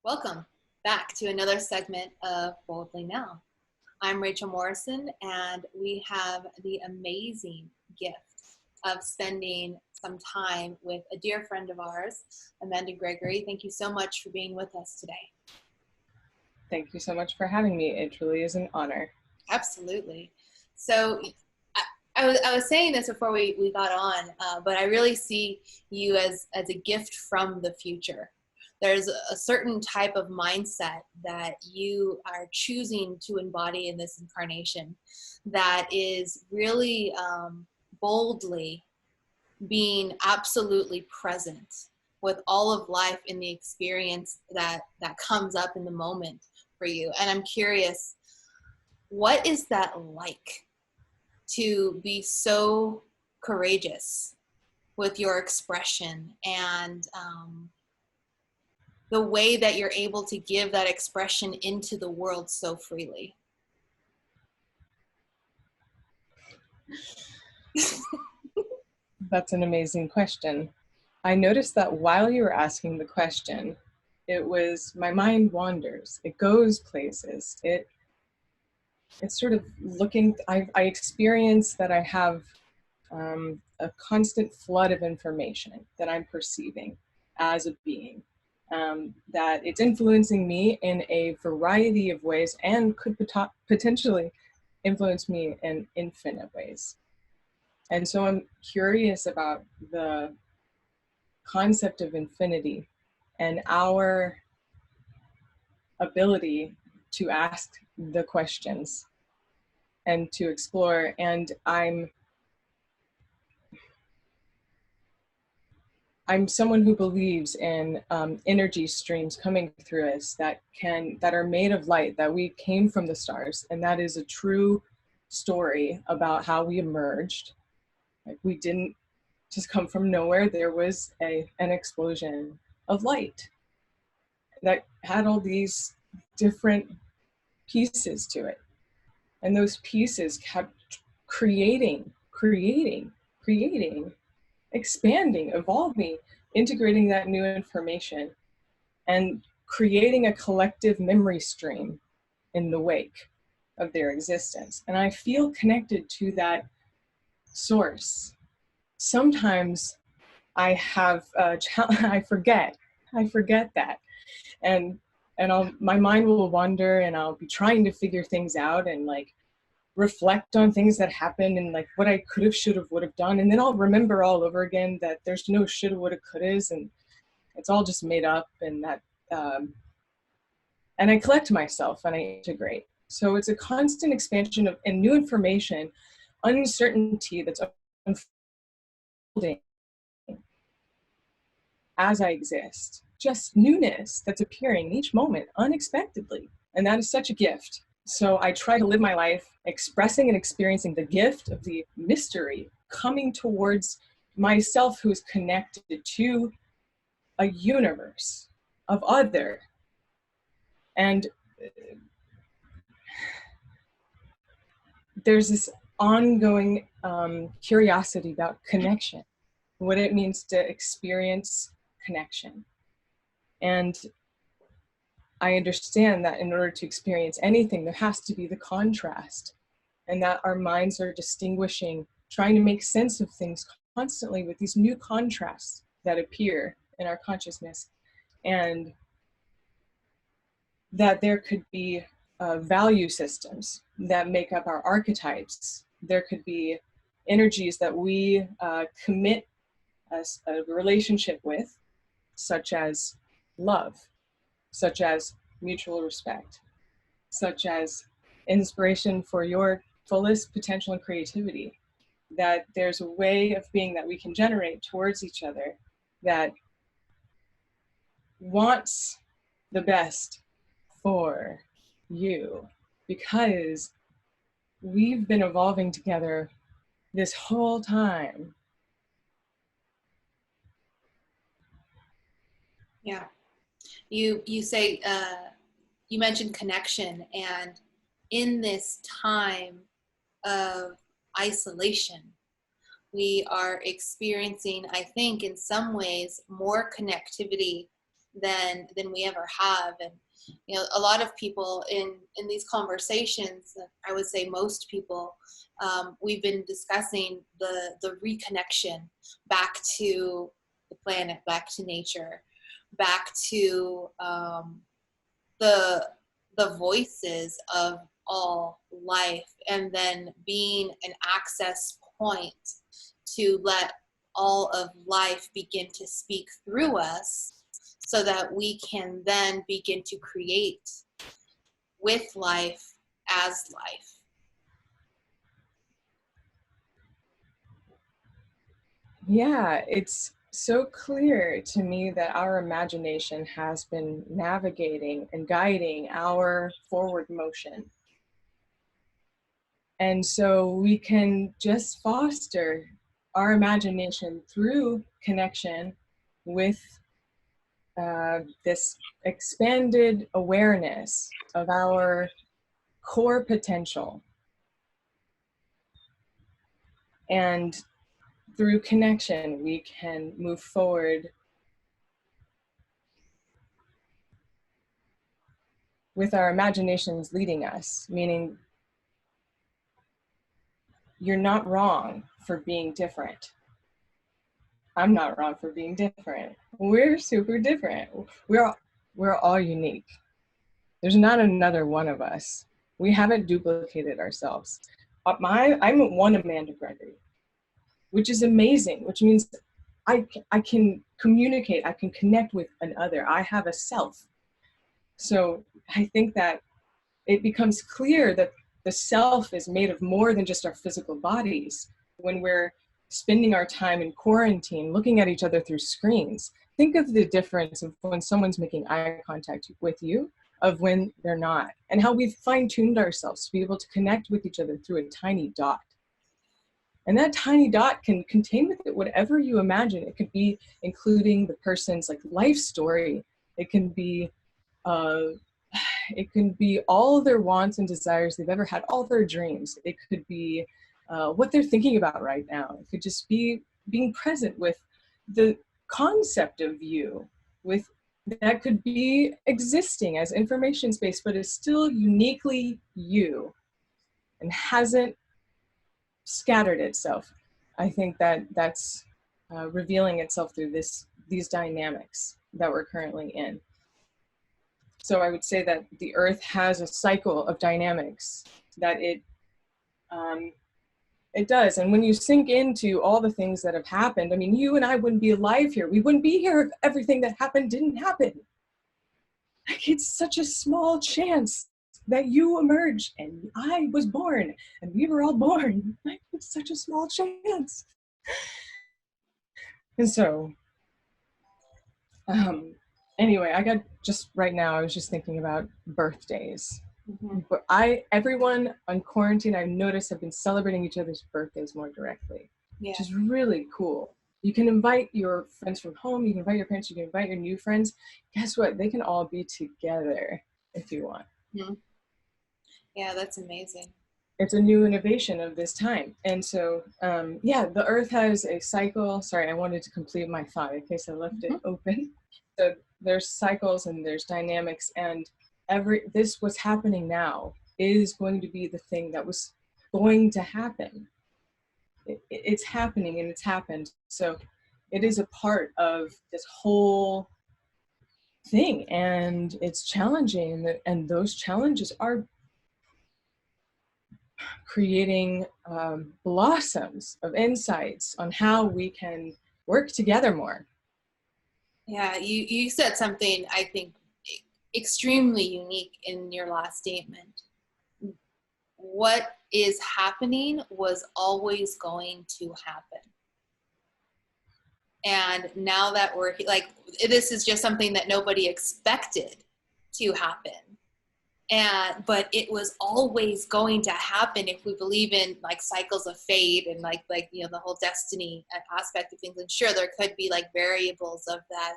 Welcome back to another segment of Boldly Now. I'm Rachel Morrison, and we have the amazing gift of spending some time with a dear friend of ours, Amanda Gregory. Thank you so much for being with us today. Thank you so much for having me. It truly is an honor. Absolutely. So I was saying this before we got on, but I really see you as a gift from the future. There's a certain type of mindset that you are choosing to embody in this incarnation that is really boldly being absolutely present with all of life in the experience that comes up in the moment for you. And I'm curious, what is that like to be so courageous with your expression and the way that you're able to give that expression into the world so freely? That's an amazing question. I noticed that while you were asking the question, my mind wanders. It goes places. It's sort of looking, I experience that I have a constant flood of information that I'm perceiving as a being. That it's influencing me in a variety of ways and could potentially influence me in infinite ways. And so I'm curious about the concept of infinity and our ability to ask the questions and to explore. And I'm someone who believes in energy streams coming through us that are made of light, that we came from the stars, and that is a true story about how we emerged. Like, we didn't just come from nowhere. There was an explosion of light that had all these different pieces to it, and those pieces kept creating, expanding, evolving, integrating that new information, and creating a collective memory stream in the wake of their existence. And I feel connected to that source. Sometimes I have I forget that, and my mind will wander, and I'll be trying to figure things out and like reflect on things that happened and like what I could have, should have, would have done. And then I'll remember all over again that there's no shoulda, woulda, couldas, and it's all just made up, and that, and I collect myself and I integrate. So it's a constant expansion of and new information, uncertainty that's unfolding as I exist, just newness that's appearing each moment unexpectedly. And that is such a gift. So I try to live my life expressing and experiencing the gift of the mystery coming towards myself, who is connected to a universe of other. And there's this ongoing curiosity about connection, what it means to experience connection. And I understand that in order to experience anything, there has to be the contrast, and that our minds are distinguishing, trying to make sense of things constantly with these new contrasts that appear in our consciousness, and that there could be value systems that make up our archetypes. There could be energies that we commit a relationship with, such as love, such as mutual respect, such as inspiration for your fullest potential and creativity. That there's a way of being that we can generate towards each other that wants the best for you, because we've been evolving together this whole time. Yeah. You say, you mentioned connection, and in this time of isolation, we are experiencing, I think, in some ways, more connectivity than we ever have. And a lot of people in these conversations, I would say most people, we've been discussing the reconnection back to the planet, back to nature, back to the voices of all life, and then being an access point to let all of life begin to speak through us, so that we can then begin to create with life as life. Yeah, it's so clear to me that our imagination has been navigating and guiding our forward motion. And so we can just foster our imagination through connection with this expanded awareness of our core potential. And through connection, we can move forward with our imaginations leading us, meaning you're not wrong for being different. I'm not wrong for being different. We're super different. We're all unique. There's not another one of us. We haven't duplicated ourselves. I'm one Amanda Gregory, which is amazing, which means I can communicate, I can connect with another. I have a self. So I think that it becomes clear that the self is made of more than just our physical bodies. When we're spending our time in quarantine, looking at each other through screens, think of the difference of when someone's making eye contact with you, of when they're not, and how we've fine-tuned ourselves to be able to connect with each other through a tiny dot. And that tiny dot can contain with it whatever you imagine. It could be including the person's life story. It can be all their wants and desires they've ever had, all their dreams. It could be what they're thinking about right now. It could just be being present with the concept of you, with that could be existing as information space, but is still uniquely you and hasn't scattered itself. I think that's revealing itself through these dynamics that we're currently in. So I would say that the earth has a cycle of dynamics that it does. And when you sink into all the things that have happened, I mean, you and I wouldn't be alive here. We wouldn't be here if everything that happened didn't happen. It's such a small chance that you emerged and I was born and we were all born. It's such a small chance. And so, anyway, right now, I was just thinking about birthdays. Mm-hmm. But everyone on quarantine, I've noticed, have been celebrating each other's birthdays more directly, which is really cool. You can invite your friends from home, you can invite your parents, you can invite your new friends. Guess what? They can all be together if you want. Mm-hmm. Yeah, that's amazing. It's a new innovation of this time. And so, the earth has a cycle. Sorry, I wanted to complete my thought in case I left it open. So there's cycles and there's dynamics, and what's happening now is going to be the thing that was going to happen. It's happening and it's happened. So it is a part of this whole thing, and it's challenging, and those challenges are creating blossoms of insights on how we can work together more. Yeah, you said something I think extremely unique in your last statement. What is happening was always going to happen. And now that we're this is just something that nobody expected to happen. But it was always going to happen if we believe in cycles of fate and the whole destiny aspect of things. And sure, there could be variables of that,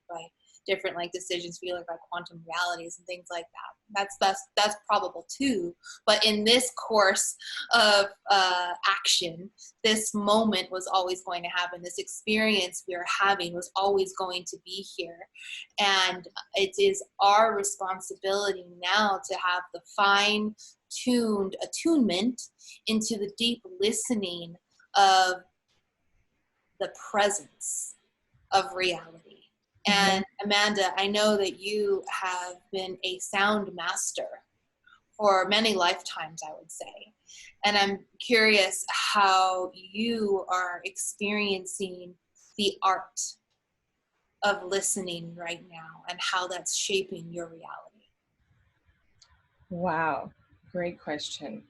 by different like decisions feel like quantum realities and things like that. That's probable too. But in this course of action, this moment was always going to happen. This experience we are having was always going to be here. And it is our responsibility now to have the fine-tuned attunement into the deep listening of the presence of reality. And Amanda, I know that you have been a sound master for many lifetimes, I would say. And I'm curious how you are experiencing the art of listening right now and how that's shaping your reality. Wow, great question.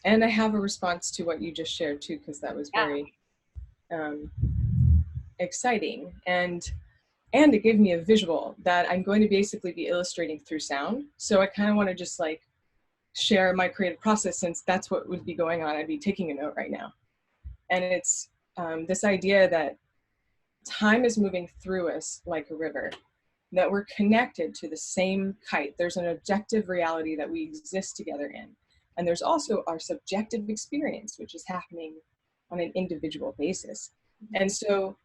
And I have a response to what you just shared too, because that was very exciting. And it gave me a visual that I'm going to basically be illustrating through sound. So I kind of want to just like share my creative process, since that's what would be going on. I'd be taking a note right now. And it's this idea that time is moving through us like a river, that we're connected to the same kite. There's an objective reality that we exist together in. And there's also our subjective experience, which is happening on an individual basis. And so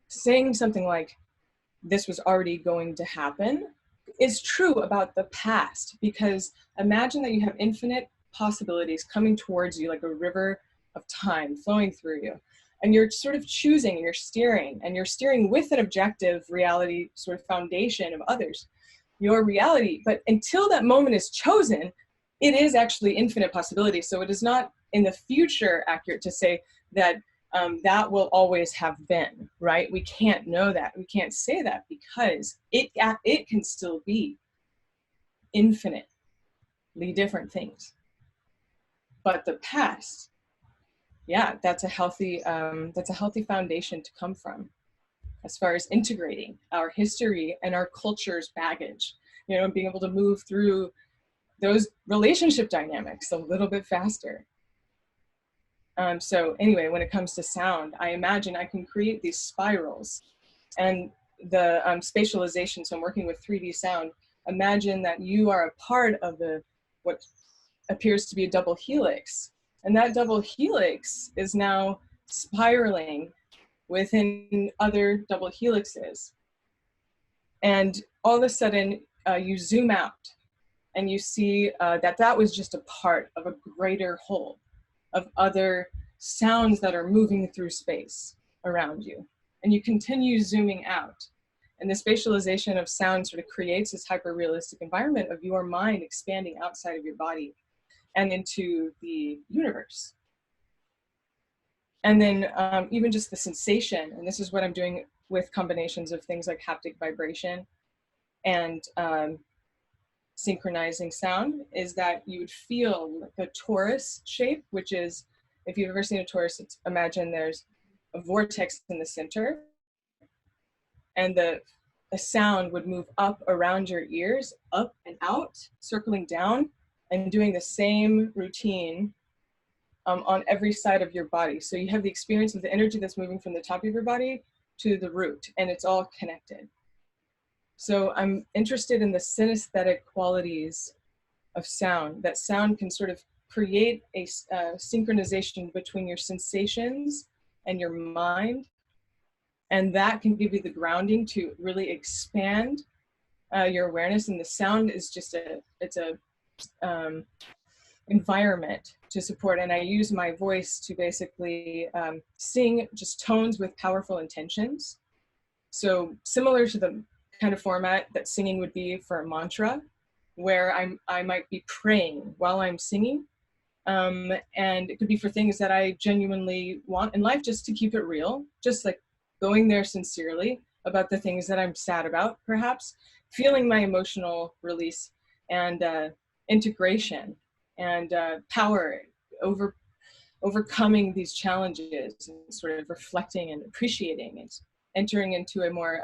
saying something like, this was already going to happen, is true about the past, because imagine that you have infinite possibilities coming towards you like a river of time flowing through you. And you're sort of choosing and you're steering with an objective reality sort of foundation of others, your reality. But until that moment is chosen, it is actually infinite possibility. So it is not in the future accurate to say that that will always have been, right? We can't know that. We can't say that, because it can still be infinitely different things. But the past, yeah, that's a healthy foundation to come from, as far as integrating our history and our culture's baggage, and being able to move through those relationship dynamics a little bit faster. So anyway, when it comes to sound, I imagine I can create these spirals, and the spatialization. So I'm working with 3D sound. Imagine that you are a part of what appears to be a double helix, and that double helix is now spiraling within other double helixes. And all of a sudden, you zoom out, and you see that was just a part of a greater whole of other sounds that are moving through space around you. And you continue zooming out. And the spatialization of sound sort of creates this hyper-realistic environment of your mind expanding outside of your body and into the universe. And then even just the sensation, and this is what I'm doing with combinations of things like haptic vibration and synchronizing sound, is that you would feel like a torus shape, which is, if you've ever seen a torus, imagine there's a vortex in the center, and the sound would move up around your ears, up and out, circling down, and doing the same routine on every side of your body. So you have the experience of the energy that's moving from the top of your body to the root, and it's all connected. So I'm interested in the synesthetic qualities of sound, that sound can sort of create a synchronization between your sensations and your mind. And that can give you the grounding to really expand your awareness. And the sound is just it's a environment to support. And I use my voice to basically sing just tones with powerful intentions. So similar to the kind of format that singing would be for a mantra, where I might be praying while I'm singing. And it could be for things that I genuinely want in life, just to keep it real, just like going there sincerely about the things that I'm sad about, perhaps, feeling my emotional release and integration and power overcoming these challenges, and sort of reflecting and appreciating and entering into a more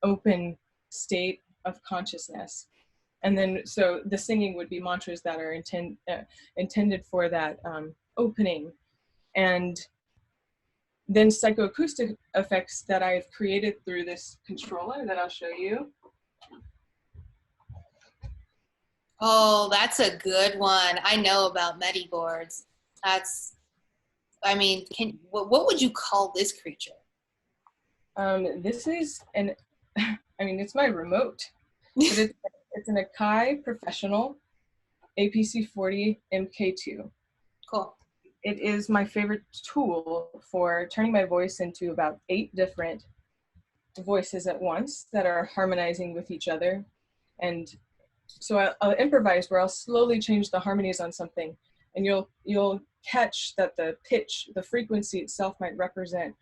open state of consciousness. And then, so the singing would be mantras that are intended for that opening. And then psychoacoustic effects that I've created through this controller that I'll show you. Oh, that's a good one. I know about Medi boards. That's, I mean, what would you call this creature? This is an, I mean, it's my remote, but it's an Akai Professional APC40 MK2. Cool. It is my favorite tool for turning my voice into about 8 different voices at once that are harmonizing with each other. And so I'll improvise where I'll slowly change the harmonies on something, and you'll catch that the pitch, the frequency itself might represent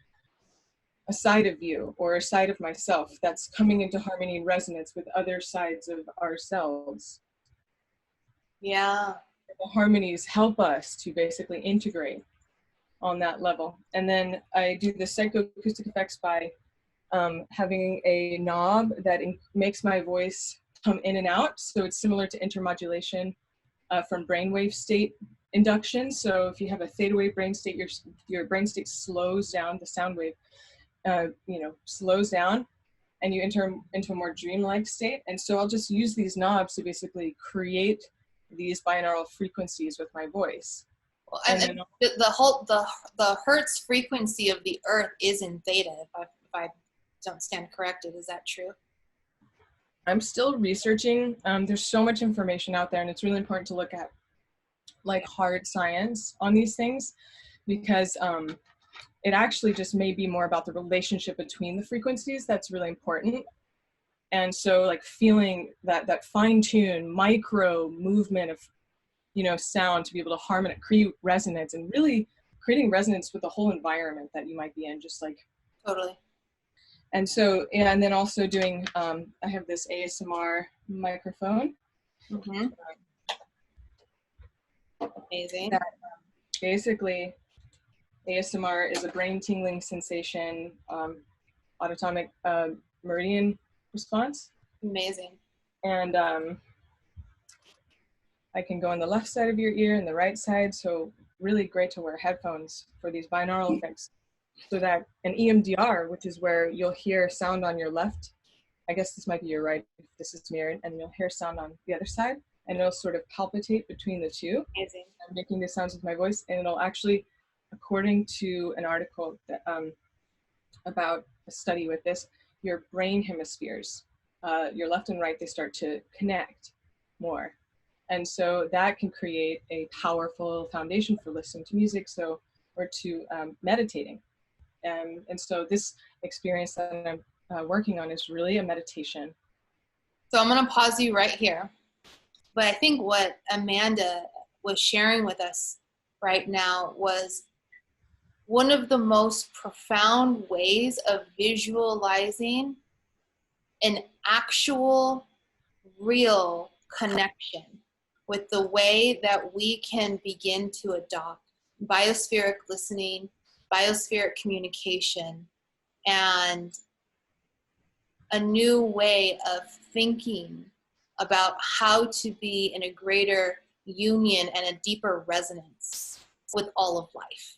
a side of you or a side of myself that's coming into harmony and resonance with other sides of ourselves. Yeah. The harmonies help us to basically integrate on that level. And then I do the psychoacoustic effects by having a knob that makes my voice come in and out. So it's similar to intermodulation from brainwave state induction. So if you have a theta wave brain state, your brain state slows down, the sound wave slows down, and you enter into a more dreamlike state. And so I'll just use these knobs to basically create these binaural frequencies with my voice. Well, and the hertz frequency of the earth is in theta, if I don't stand corrected. Is that true? I'm still researching. There's so much information out there, and it's really important to look at like hard science on these things, because it actually just may be more about the relationship between the frequencies that's really important. And so like feeling that fine-tune micro movement of sound to be able to harmonize, create resonance, and really creating resonance with the whole environment that you might be in, just like totally. And so, and then also doing, I have this ASMR microphone. Mm-hmm. Amazing. That, basically, ASMR is a brain tingling sensation, autonomic meridian response. Amazing. And I can go on the left side of your ear and the right side. So really great to wear headphones for these binaural effects. So that an EMDR, which is where you'll hear sound on your left, I guess this might be your right if this is mirrored, and you'll hear sound on the other side, and it'll sort of palpitate between the two. Amazing. I'm making the sounds with my voice, and it'll actually, according to an article that, about a study with this, your brain hemispheres, your left and right, they start to connect more. And so that can create a powerful foundation for listening to music, or to meditating. And so this experience that I'm working on is really a meditation. So I'm going to pause you right here. But I think what Amanda was sharing with us right now was one of the most profound ways of visualizing an actual, real connection with the way that we can begin to adopt biospheric listening, biospheric communication, and a new way of thinking about how to be in a greater union and a deeper resonance with all of life.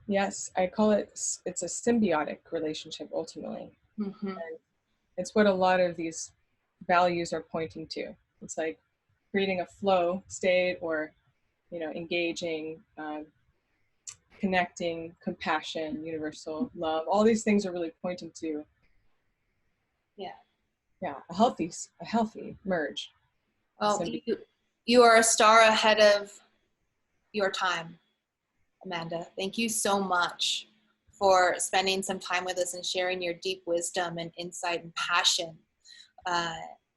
Yes, I call it's a symbiotic relationship ultimately. Mm-hmm. And it's what a lot of these values are pointing to. It's like creating a flow state, or engaging, connecting, compassion, universal love. All these things are really pointing to a healthy merge. Well, you are a star ahead of your time, Amanda. Thank you so much for spending some time with us and sharing your deep wisdom and insight and passion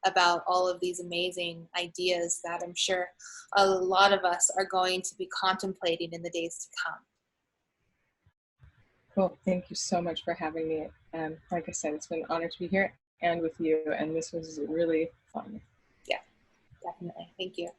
about all of these amazing ideas that I'm sure a lot of us are going to be contemplating in the days to come. Cool. Thank you so much for having me. Like I said, it's been an honor to be here and with you, and this was really fun. Yeah, definitely. Thank you.